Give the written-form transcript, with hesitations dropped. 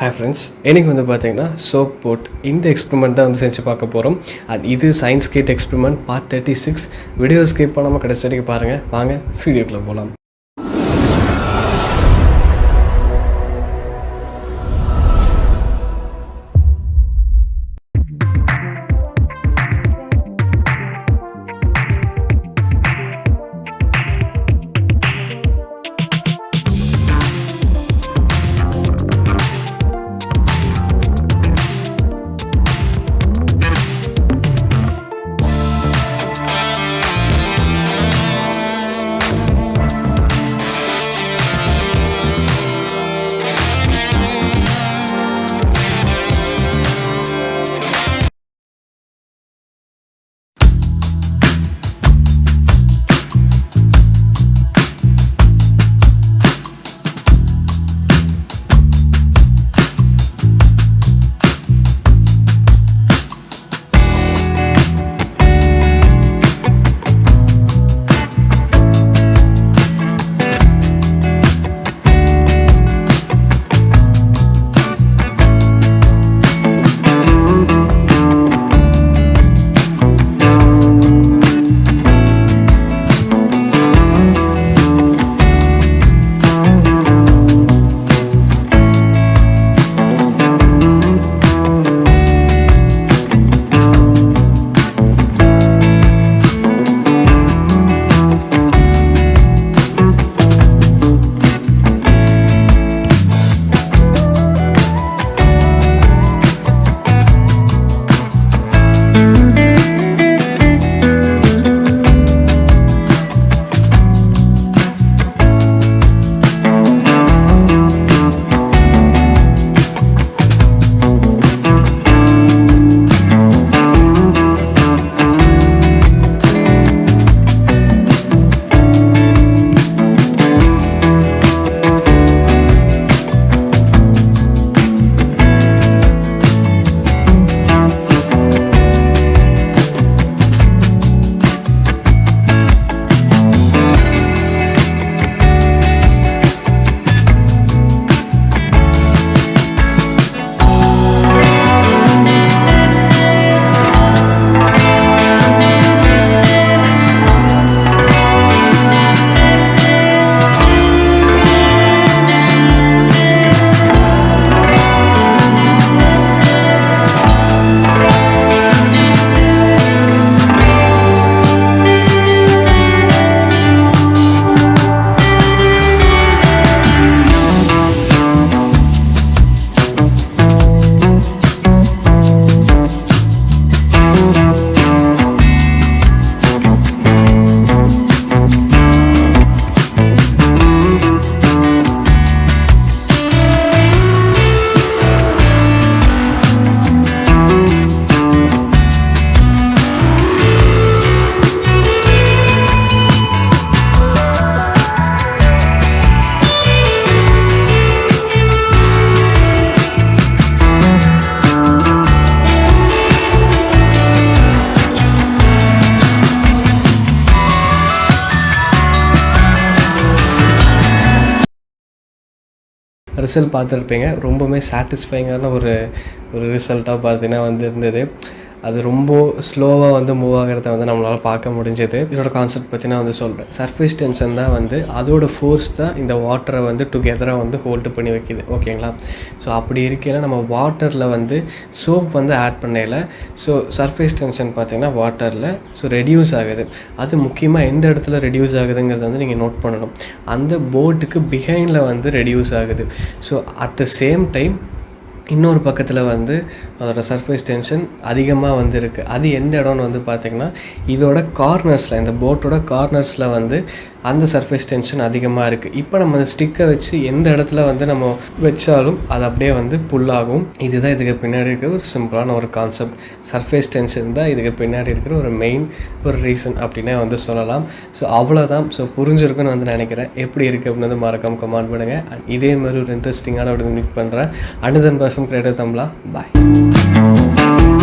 Hi friends, எனக்கு வந்து பார்த்தீங்கன்னா சோப் போட் இந்த எக்ஸ்பெரிமெண்ட் தான் வந்து செஞ்சு பார்க்க போகிறோம். அண்ட் இது science kit experiment part 36. Video skip பண்ணாமல் கடைசி வரைக்கும் பாருங்கள். வாங்க வீடியோக்குள்ளே போகலாம். ரிசல்ட் பார்த்துருப்பீங்க. ரொம்பவுமே சாட்டிஸ்ஃபைங்கான ஒரு ரிசல்ட்டாக பார்த்தீங்கன்னா வந்து இருந்தது. அது ரொம்ப ஸ்லோவாக வந்து மூவ் ஆகிறத வந்து நம்மளால் பார்க்க முடிஞ்சது. இதோட கான்செப்ட் பற்றி நான் வந்து சொல்கிறேன். சர்ஃபேஸ் டென்ஷன் தான் வந்து அதோட ஃபோர்ஸ் தான் இந்த வாட்டரை வந்து டுகெதராக வந்து ஹோல்டு பண்ணி வைக்கிது. ஓகேங்களா? ஸோ அப்படி இருக்கையில் நம்ம வாட்டரில் வந்து சோப் வந்து ஆட் பண்ணையில் ஸோ சர்ஃபேஸ் டென்ஷன் பார்த்திங்கன்னா வாட்டரில் ஸோ ரெடியூஸ் ஆகுது. அது முக்கியமாக எந்த இடத்துல ரெடியூஸ் ஆகுதுங்கிறத வந்து நீங்கள் நோட் பண்ணணும். அந்த போட்டுக்கு பிஹைண்டில் வந்து ரெடியூஸ் ஆகுது. So at the same time இன்னொரு பக்கத்தில் வந்து அதோடய சர்ஃபேஸ் டென்ஷன் அதிகமாக வந்து இருக்குது. அது எந்த இடம்னு வந்து பார்த்திங்கன்னா இதோட கார்னர்ஸில், இந்த போட்டோட கார்னர்ஸில் வந்து அந்த சர்ஃபேஸ் டென்ஷன் அதிகமாக இருக்குது. இப்போ நம்ம அந்த ஸ்டிக்கை வச்சு எந்த இடத்துல வந்து நம்ம வச்சாலும் அது அப்படியே வந்து புல்லாகும். இதுதான் இதுக்கு பின்னாடி இருக்கிற ஒரு சிம்பிளான ஒரு கான்செப்ட். சர்ஃபேஸ் டென்ஷன் தான் இதுக்கு பின்னாடி இருக்கிற ஒரு மெயின் ஒரு ரீசன் அப்படின்னே வந்து சொல்லலாம். ஸோ அவ்வளோதான். ஸோ புரிஞ்சிருக்குன்னு வந்து நினைக்கிறேன். எப்படி இருக்குது அப்படின்னு வந்து மறக்காமல் கமெண்ட் பண்ணுங்கள். இதே மாதிரி ஒரு இன்ட்ரெஸ்டிங்கான ஒரு மீட் பண்ணுறேன். And then perfect creator Tamizha. Bye.